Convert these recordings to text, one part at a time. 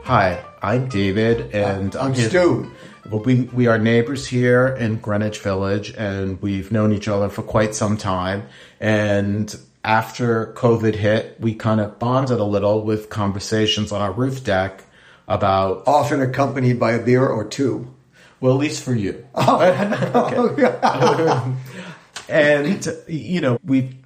Hi, I'm David, and I'm Stu. Well, we are neighbors here in Greenwich Village, and we've known each other for quite some time. And after COVID hit, we kind of bonded a little with conversations on our roof deck about... Often accompanied by a beer or two. Well, at least for you. Oh. And, you know, we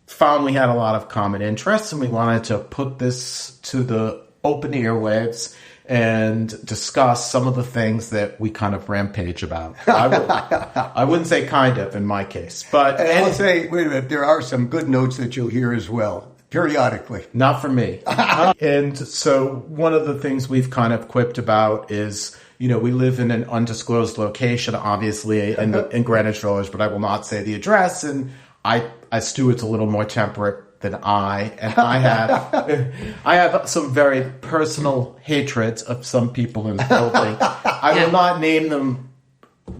found we had a lot of common interests, and we wanted to put this to the open airwaves and discuss some of the things that we kind of rampage about. I wouldn't say kind of in my case, but... And I'll say, wait a minute, there are some good notes that you'll hear as well, periodically. Not for me. And so one of the things we've kind of quipped about is, you know, we live in an undisclosed location, obviously, in Greenwich Village, but I will not say the address. And Stuart's a little more temperate than I have some very personal hatreds of some people in the building. I will not name them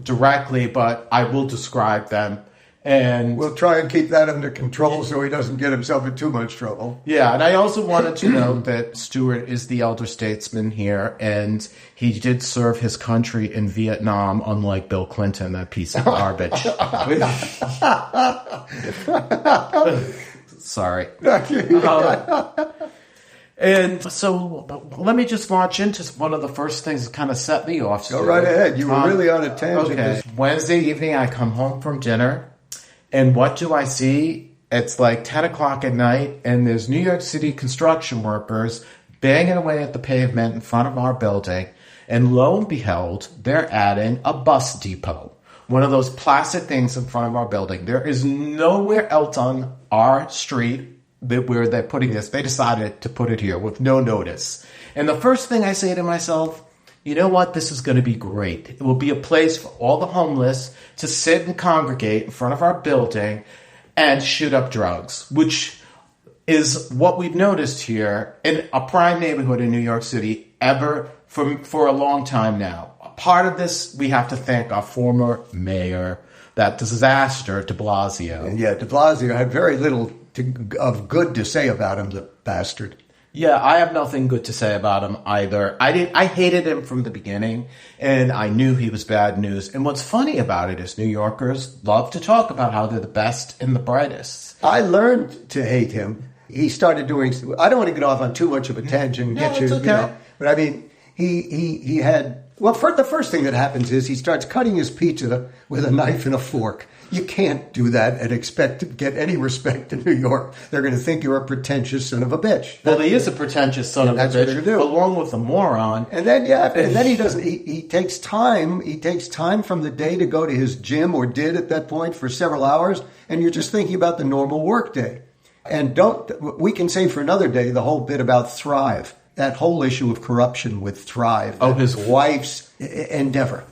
directly, but I will describe them. And we'll try and keep that under control so he doesn't get himself in too much trouble. Yeah, and I also wanted to note that Stuart is the elder statesman here, and he did serve his country in Vietnam, unlike Bill Clinton, that piece of garbage. Sorry. And so let me just launch into one of the first things that kind of set me off. Go right ahead. You were really on a tangent. Okay. Wednesday evening, I come home from dinner, and what do I see? It's like 10 o'clock at night, and there's New York City construction workers banging away at the pavement in front of our building, and lo and behold, they're adding a bus depot. One of those plastic things in front of our building. There is nowhere else on our street where they're putting this. They decided to put it here with no notice. And the first thing I say to myself, you know what? This is going to be great. It will be a place for all the homeless to sit and congregate in front of our building and shoot up drugs, which is what we've noticed here in a prime neighborhood in New York City for a long time now. Part of this, we have to thank our former mayor, that disaster, de Blasio. And yeah, de Blasio had very little of good to say about him, the bastard. Yeah, I have nothing good to say about him either. I hated him from the beginning, and I knew he was bad news. And what's funny about it is New Yorkers love to talk about how they're the best and the brightest. I learned to hate him. He started doing... I don't want to get off on too much of a tangent. It's okay. You know, but I mean, he had... Well, the first thing that happens is he starts cutting his pizza with a knife and a fork. You can't do that and expect to get any respect in New York. They're going to think you're a pretentious son of a bitch. Well, he is a pretentious son of a bitch, what you do. Along with a moron. And then, he doesn't. He takes time. He takes time from the day to go to his gym, or did at that point, for several hours, and you're just thinking about the normal work day. And we can say for another day the whole bit about Thrive. That whole issue of corruption with Thrive. Oh, his wife's endeavor.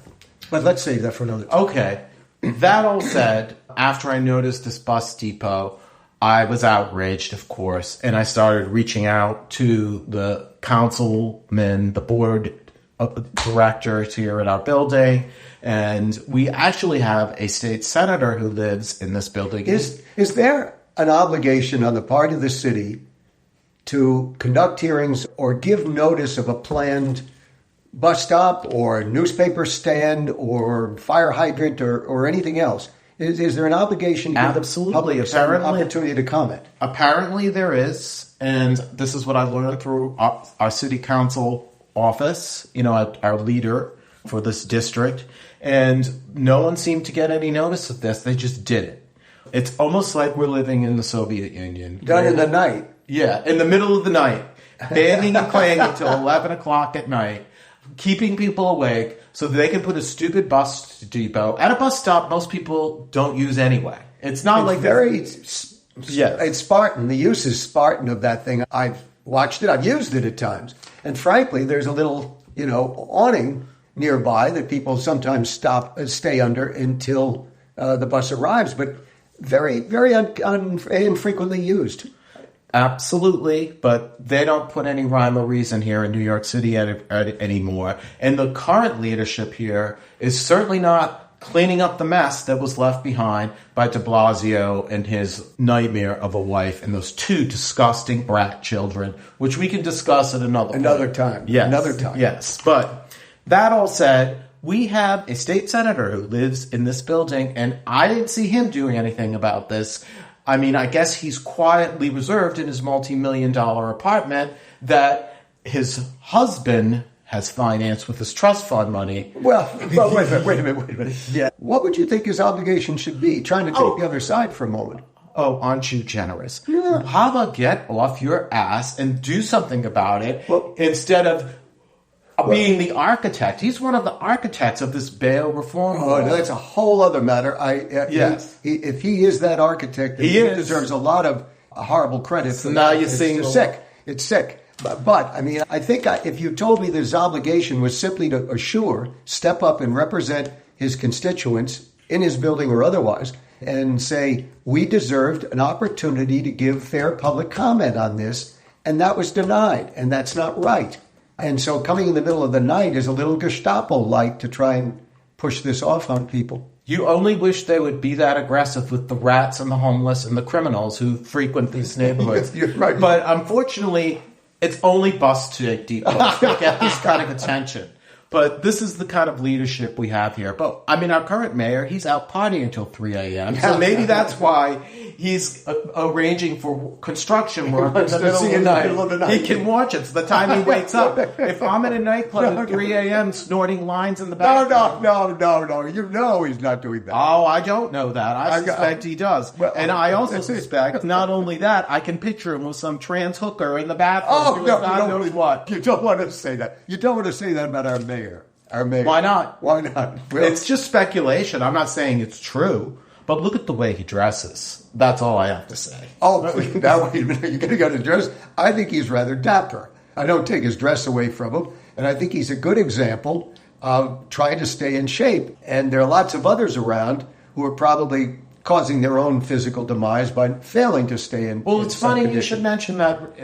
But let's save that for another time. Okay. That all said, after I noticed this bus depot, I was outraged, of course, and I started reaching out to the councilmen, the board of directors here at our building, and we actually have a state senator who lives in this building. Is there an obligation on the part of the city to conduct hearings or give notice of a planned bus stop or newspaper stand or fire hydrant or anything else? Is there an obligation to give the public an opportunity to comment? Apparently there is, and this is what I learned through our city council office, you know, our leader for this district, and no one seemed to get any notice of this. They just did it. It's almost like we're living in the Soviet Union. Done in the night. Yeah, in the middle of the night, banging and clanging until 11 o'clock at night, keeping people awake so that they can put a stupid bus depot at a bus stop most people don't use anyway. It's Spartan. The use is Spartan of that thing. I've watched it. I've used it at times. And frankly, there's a little, awning nearby that people sometimes stay under until the bus arrives, but very, very infrequently used. Absolutely, but they don't put any rhyme or reason here in New York City anymore. And the current leadership here is certainly not cleaning up the mess that was left behind by de Blasio and his nightmare of a wife and those two disgusting brat children, which we can discuss at another time. Yes. Another time. Yes. But that all said, we have a state senator who lives in this building, and I didn't see him doing anything about this. I mean, I guess he's quietly reserved in his multi-million-dollar apartment that his husband has financed with his trust fund money. Well, wait a minute. Yeah. What would you think his obligation should be? Trying to take the other side for a moment. Oh, aren't you generous? Yeah. How about get off your ass and do something about it instead of being the architect? He's one of the architects of this bail reform. Oh, that's a whole other matter. Yes. If he is that architect, he deserves a lot of horrible credit. So now you see, sick. It's sick. But I mean, I think if you told me that his obligation was simply to step up and represent his constituents in his building or otherwise, and say, we deserved an opportunity to give fair public comment on this, and that was denied, and that's not right. And so coming in the middle of the night is a little Gestapo-like to try and push this off on people. You only wish they would be that aggressive with the rats and the homeless and the criminals who frequent these neighborhoods. You're right. But unfortunately, it's only bus depots that get this kind of attention. But this is the kind of leadership we have here. But, I mean, our current mayor, he's out partying until 3 a.m. So maybe that's why he's arranging for construction work in the middle of the night. He can watch it. It's the time he wakes up. If I'm in a nightclub at 3 a.m. snorting lines in the back. No. You know he's not doing that. Oh, I don't know that. I suspect he does. Well, and I also suspect, not only that, I can picture him with some trans hooker in the bathroom. Oh, no, God knows what. You don't want to say that. You don't want to say that about our mayor. Why not? Why not? Well, it's just speculation. I'm not saying it's true. But look at the way he dresses. That's all I have to say. Oh, now wait a minute. You're going to go to dress? I think he's rather dapper. I don't take his dress away from him. And I think he's a good example of trying to stay in shape. And there are lots of others around who are probably causing their own physical demise by failing to stay in. Well, it's funny you should mention that.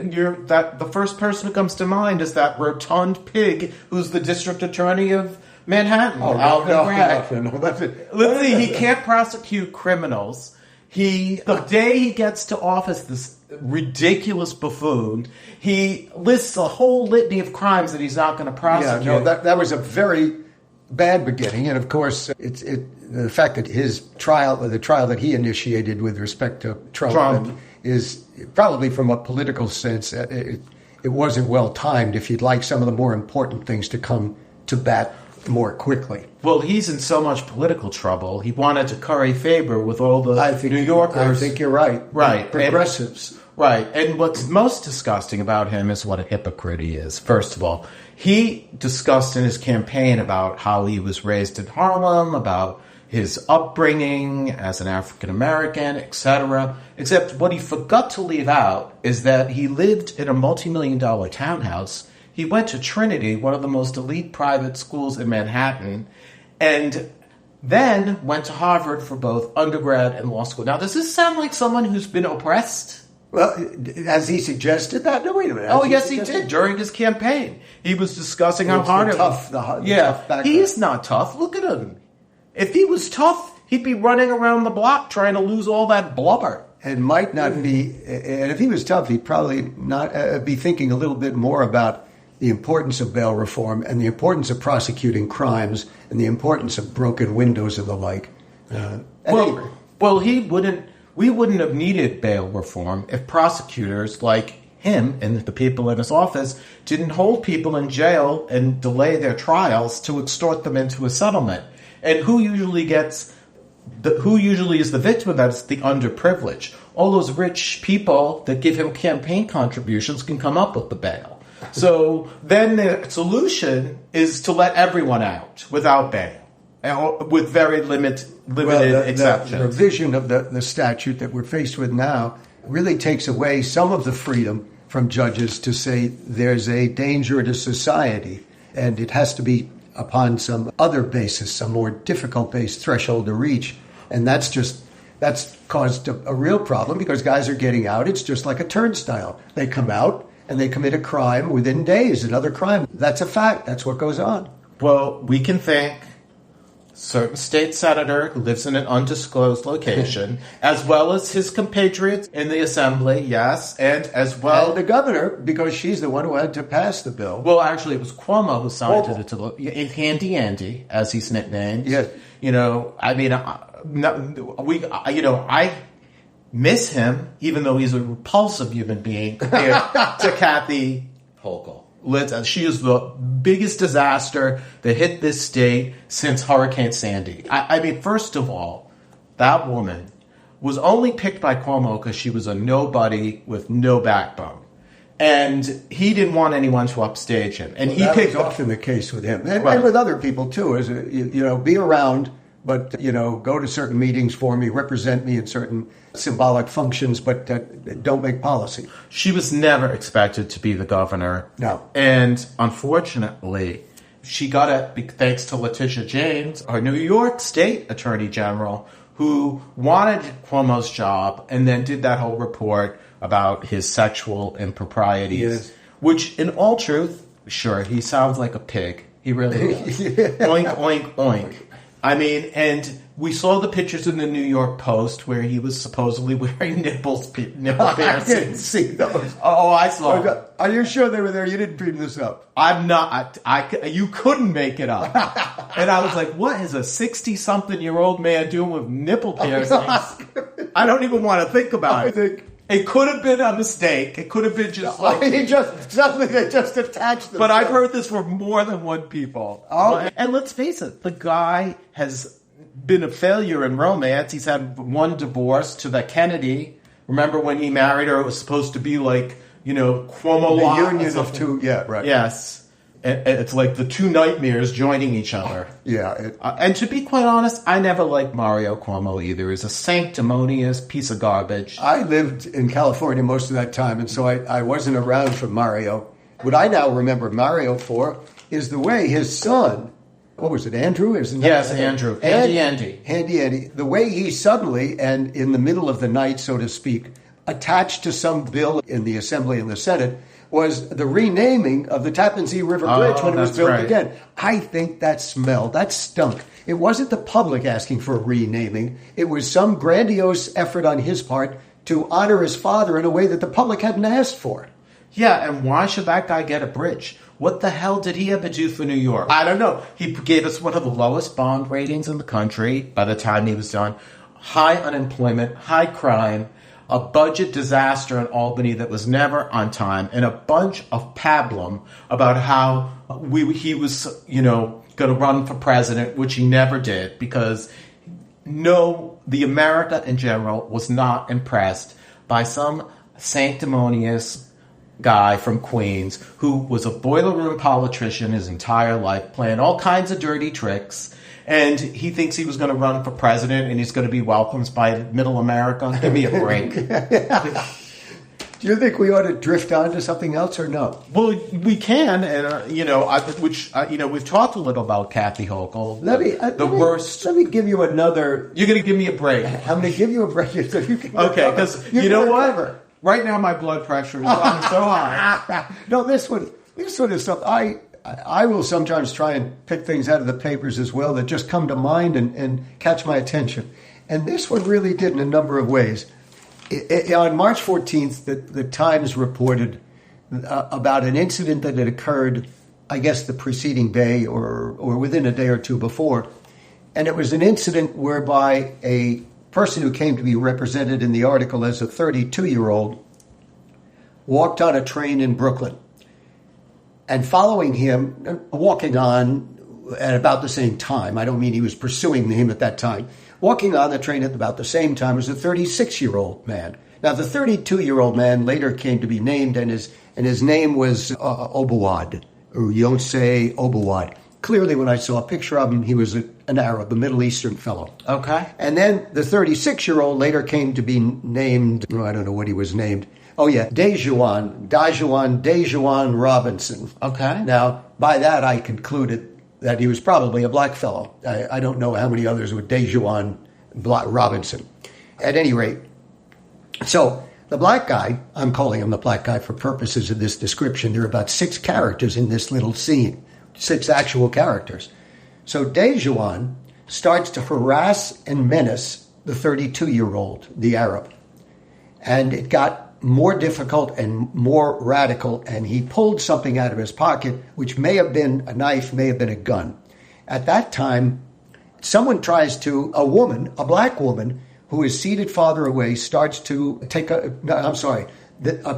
That the first person who comes to mind is that rotund pig who's the district attorney of Manhattan. Oh, no. That's it. Let's see. He can't prosecute criminals. The day he gets to office, this ridiculous buffoon, he lists a whole litany of crimes that he's not going to prosecute. Yeah, no, that was a very bad beginning, and of course, the fact that the trial that he initiated with respect to Trump. Is probably from a political sense, it wasn't well timed. If you'd like some of the more important things to come to bat more quickly. Well, he's in so much political trouble. He wanted to curry favor with all the New Yorkers. I think you're right. Right. Progressives. Right. And what's most disgusting about him is what a hypocrite he is. First of all, he discussed in his campaign about how he was raised in Harlem, about his upbringing as an African American, etc. Except what he forgot to leave out is that he lived in a multi-million-dollar townhouse. He went to Trinity, one of the most elite private schools in Manhattan, and then went to Harvard for both undergrad and law school. Now, does this sound like someone who's been oppressed? Well, has he suggested that? No, wait a minute. Oh, yes, he did during his campaign. He was discussing how hard it was. Tough he's not tough. Look at him. If he was tough, he'd be running around the block trying to lose all that blubber. And might not be. And if he was tough, he'd probably not be thinking a little bit more about the importance of bail reform and the importance of prosecuting crimes and the importance of broken windows and the like. We wouldn't have needed bail reform if prosecutors like him and the people in his office didn't hold people in jail and delay their trials to extort them into a settlement. And who usually is the victim of that is the underprivileged. All those rich people that give him campaign contributions can come up with the bail. So then the solution is to let everyone out without bail, with very limited exceptions. The revision of the statute that we're faced with now really takes away some of the freedom from judges to say there's a danger to society, and it has to be upon some other basis, some more difficult base threshold to reach. And that's caused a real problem because guys are getting out. It's just like a turnstile. They come out and they commit a crime within days, another crime. That's a fact. That's what goes on. Well, we can thank certain state senator who lives in an undisclosed location, as well as his compatriots in the assembly, yes, and as well... And the governor, because she's the one who had to pass the bill. Well, actually, it was Cuomo who signed it to the... Handy Andy, as he's nicknamed. Yes. I miss him, even though he's a repulsive human being, compared to Kathy Hochul. She is the biggest disaster that hit this state since Hurricane Sandy. First of all, that woman was only picked by Cuomo because she was a nobody with no backbone. And he didn't want anyone to upstage him. And that was often the case with him. And with other people, too. Be around, but, go to certain meetings for me, represent me in certain symbolic functions, but don't make policy. She was never expected to be the governor. No. And unfortunately, she got it thanks to Letitia James, our New York State Attorney General, who wanted Cuomo's job and then did that whole report about his sexual improprieties. Yes. Which, in all truth, sure, he sounds like a pig. He really does. Oink, oink, oink. And we saw the pictures in the New York Post where he was supposedly wearing nipple piercings. I didn't see those. Oh, I saw them. Are you sure they were there? You didn't dream this up. I'm not. You couldn't make it up. And I was like, what is a 60-something-year-old man doing with nipple piercings? I don't even want to think about it. It could have been a mistake. It could have been just something that just attached them. But I've heard this from more than one people. Oh. And let's face it, the guy has been a failure in romance. He's had one divorce to the Kennedy. Remember when he married her? It was supposed to be like, Cuomo the union of two. Yeah, right. Yes. It's like the two nightmares joining each other. Yeah. And to be quite honest, I never liked Mario Cuomo either. He's a sanctimonious piece of garbage. I lived in California most of that time, and so I wasn't around for Mario. What I now remember Mario for is the way his son, what was it, Andrew? Yes, Andrew. Handy Andy. Handy Andy. The way he suddenly, and in the middle of the night, so to speak, attached to some bill in the Assembly and the Senate, was the renaming of the Tappan Zee River Bridge when it was built again. I think that stunk. It wasn't the public asking for a renaming. It was some grandiose effort on his part to honor his father in a way that the public hadn't asked for. Yeah, and why should that guy get a bridge? What the hell did he ever do for New York? I don't know. He gave us one of the lowest bond ratings in the country by the time he was done. High unemployment, high crime, a budget disaster in Albany that was never on time, and a bunch of pablum about how he was, going to run for president, which he never did, because the America in general was not impressed by some sanctimonious guy from Queens who was a boiler room politician his entire life, playing all kinds of dirty tricks. And he thinks he was going to run for president and he's going to be welcomed by middle America. Give me a break. Do you think we ought to drift on to something else or no? Well, we can. And, we've talked a little about Kathy Hochul. Worst. Let me give you another. You're going to give me a break. I'm going to give you a break. So you can okay, because you know what? Clever. Right now my blood pressure is on so high. No, this one is something I will sometimes try and pick things out of the papers as well that just come to mind and catch my attention. And this one really did in a number of ways. On March 14th, the Times reported about an incident that had occurred, I guess, the preceding day or within a day or two before. And it was an incident whereby a person who came to be represented in the article as a 32-year-old walked on a train in Brooklyn. And following him, walking on at about the same time, I don't mean he was pursuing him at that time, walking on the train at about the same time was a 36-year-old man. Now, the 32-year-old man later came to be named, and his name was Obuad, or Yonsei Obuad. Clearly, when I saw a picture of him, he was an Arab, a Middle Eastern fellow. Okay. And then the 36-year-old later came to be named, I don't know what he was named. Oh, yeah, Dajuan Robinson. Okay. Now, by that, I concluded that he was probably a black fellow. I don't know how many others with Dajuan Robinson. At any rate, so the black guy, I'm calling him the black guy for purposes of this description. There are about 6 characters in this little scene, 6 actual characters. So Dajuan starts to harass and menace the 32-year-old, the Arab. And it got more difficult and more radical, and he pulled something out of his pocket, which may have been a knife, may have been a gun. At that time, a black woman who is seated farther away, starts to take a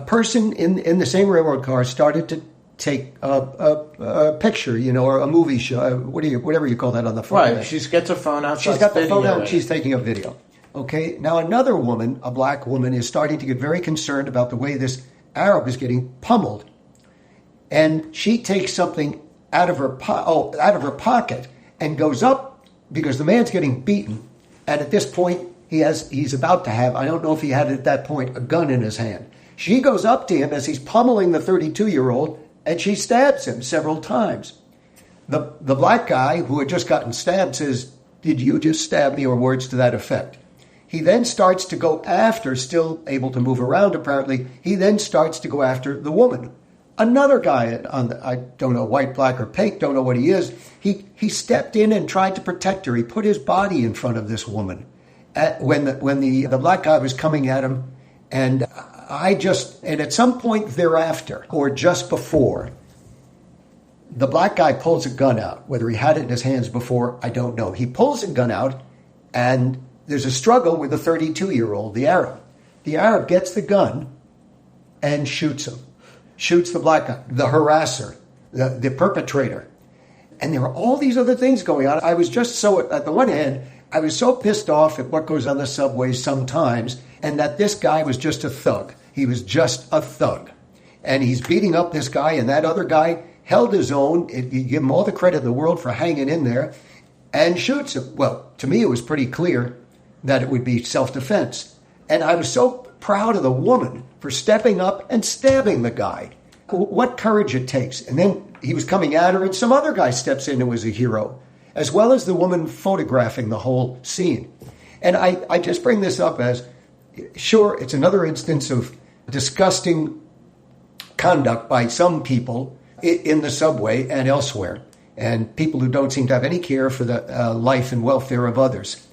person in the same railroad car started to take a picture, or a movie show, whatever you call that on the phone. Right, she gets her phone out. She's got the phone out and she's taking a video. Okay, now another woman, a black woman, is starting to get very concerned about the way this Arab is getting pummeled. And she takes something out of her pocket and goes up because the man's getting beaten. And at this point, he's about to have, I don't know if he had at that point, a gun in his hand. She goes up to him as he's pummeling the 32-year-old, and she stabs him several times. The black guy who had just gotten stabbed says, "Did you just stab me?" or words to that effect. He then starts to go after, still able to move around apparently, he then starts to go after the woman. Another guy I don't know, white, black, or pink, don't know what he is, he stepped in and tried to protect her. He put his body in front of this woman when the black guy was coming at him. And at some point thereafter, or just before, the black guy pulls a gun out. Whether he had it in his hands before, I don't know. He pulls a gun out, and there's a struggle with the 32-year-old, the Arab. The Arab gets the gun and shoots him. Shoots the black guy, the harasser, the perpetrator. And there are all these other things going on. I was just at the one hand, I was so pissed off at what goes on the subways sometimes, and that this guy was just a thug. He was just a thug. And he's beating up this guy, and that other guy held his own. You give him all the credit in the world for hanging in there, and shoots him. Well, to me, it was pretty clear that it would be self-defense. And I was so proud of the woman for stepping up and stabbing the guy. What courage it takes. And then he was coming at her, and some other guy steps in who was a hero, as well as the woman photographing the whole scene. And I just bring this up as, sure, it's another instance of disgusting conduct by some people in the subway and elsewhere, and people who don't seem to have any care for the life and welfare of others.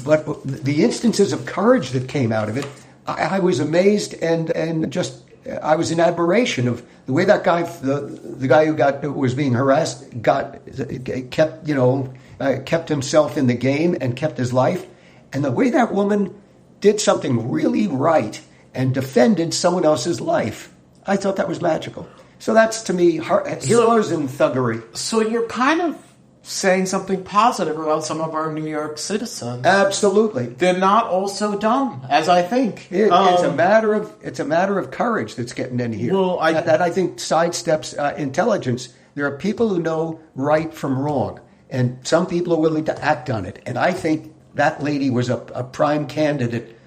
But the instances of courage that came out of it, I was amazed and just I was in admiration of the way that guy, the guy who was being harassed, kept himself in the game and kept his life, and the way that woman did something really right and defended someone else's life. I thought that was magical. So that's, to me, heroes and thuggery. So you're kind of saying something positive about some of our New York citizens. Absolutely. They're not all so dumb as I think. It's a matter of courage that's getting in here. Well, that I think sidesteps intelligence. There are people who know right from wrong, and some people are willing to act on it. And I think that lady was a prime candidate.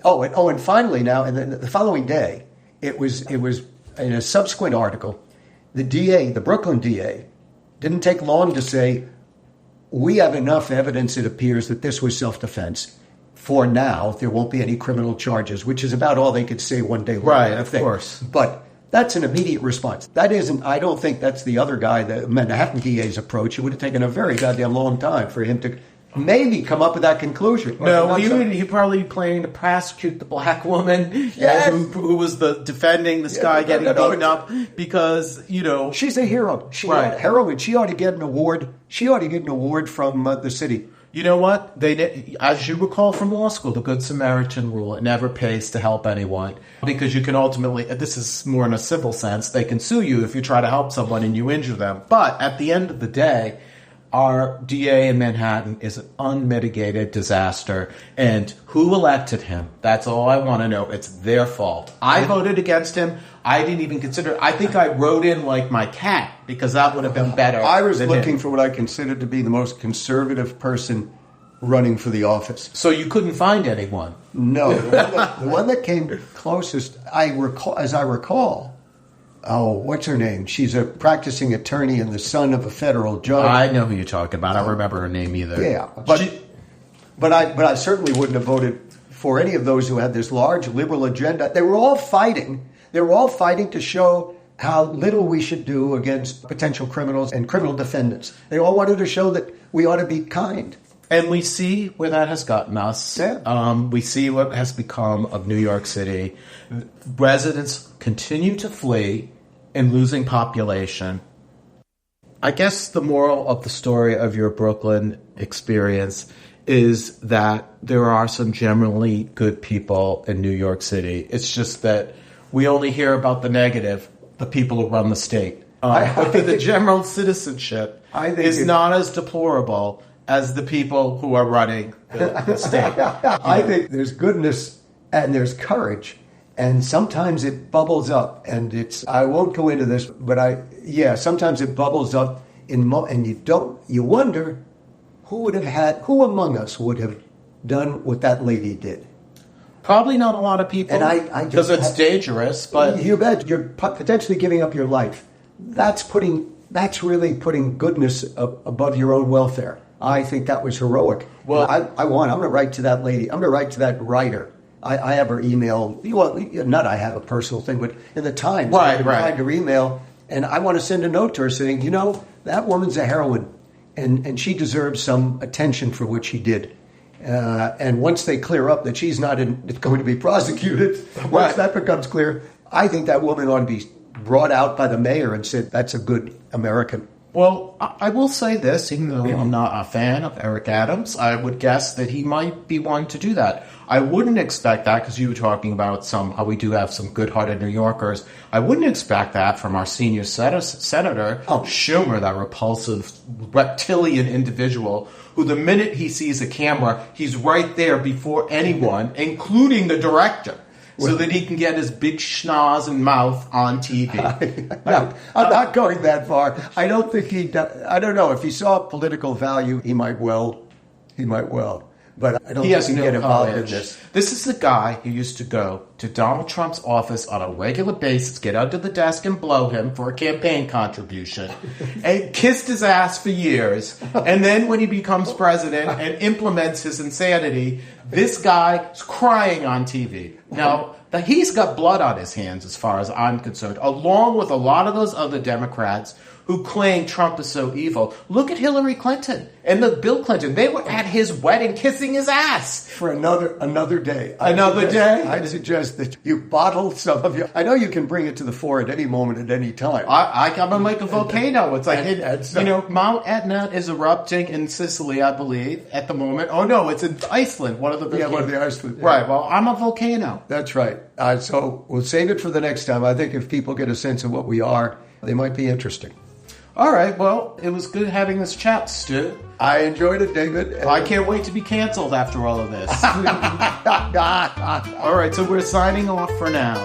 And finally now, and then the following day, it was in a subsequent article, the DA, the Brooklyn DA, didn't take long to say, we have enough evidence, it appears, that this was self-defense. For now, there won't be any criminal charges, which is about all they could say one day later. Right, of course. But that's an immediate response. I don't think that's the other guy, the Manhattan DA's approach. It would have taken a very goddamn long time for him to maybe come up with that conclusion. No, he probably planning to prosecute the black woman who was defending this guy getting beaten up because, she's a hero. Heroine. She ought to get an award. She ought to get an award from the city. You know what? As you recall from law school, the Good Samaritan rule, it never pays to help anyone because you can ultimately, this is more in a civil sense, they can sue you if you try to help someone and you injure them. But at the end of the day, our DA in Manhattan is an unmitigated disaster. And who elected him? That's all I want to know. It's their fault. I voted against him. I didn't even consider it. I think I wrote in like my cat because that would have been better. I was looking for what I considered to be the most conservative person running for the office. So you couldn't find anyone? No. The one that came closest, as I recall, what's her name? She's a practicing attorney and the son of a federal judge. I know who you're talking about. I don't remember her name either. Yeah, but I certainly wouldn't have voted for any of those who had this large liberal agenda. They were all fighting. They were all fighting to show how little we should do against potential criminals and criminal defendants. They all wanted to show that we ought to be kind. And we see where that has gotten us. Yeah. We see what has become of New York City. Residents continue to flee and losing population. I guess the moral of the story of your Brooklyn experience is that there are some generally good people in New York City. It's just that we only hear about the negative, the people who run the state. But the general citizenship is not as deplorable as the people who are running the state. I think there's goodness and there's courage, and sometimes it bubbles up. And I won't go into this, but sometimes it bubbles up and you wonder who among us would have done what that lady did. Probably not a lot of people, because it's dangerous. But you bet you're potentially giving up your life. That's really putting goodness above your own welfare. I think that was heroic. Well, I'm going to write to that lady. I'm going to write to that writer. I have her email. Not I have a personal thing, but in the Times, I find her email, and I want to send a note to her saying, that woman's a heroine, and she deserves some attention for what she did. And once they clear up that she's not going to be prosecuted, once that becomes clear, I think that woman ought to be brought out by the mayor and said, that's a good American. Well, I will say this, even though I'm not a fan of Eric Adams, I would guess that he might be one to do that. I wouldn't expect that, because you were talking about how we do have some good-hearted New Yorkers. I wouldn't expect that from our senior senator, Schumer, that repulsive reptilian individual, who the minute he sees a camera, he's right there before anyone, including the director, so that he can get his big schnoz and mouth on TV. I'm not going that far. I don't think I don't know. If he saw political value, he might well. But I don't think he'd get involved in this. This is the guy who used to go to Donald Trump's office on a regular basis, get under the desk and blow him for a campaign contribution, and kissed his ass for years. And then when he becomes president and implements his insanity, this guy is crying on TV. Now, he's got blood on his hands as far as I'm concerned, along with a lot of those other Democrats who claim Trump is so evil. Look at Hillary Clinton and Bill Clinton. They were at his wedding kissing his ass. For another day. I suggest that you bottle some of your... I know you can bring it to the fore at any moment, at any time. I'm like a volcano. It's like, Mount Etna is erupting in Sicily, I believe, at the moment. Oh, no, it's in Iceland, one of the volcanoes. Yeah, one of the Iceland. Yeah. Right, well, I'm a volcano. That's right. So we'll save it for the next time. I think if people get a sense of what we are, they might be interesting. All right, well, it was good having this chat, Stu. I enjoyed it, David. I can't wait to be canceled after all of this. All right, so we're signing off for now.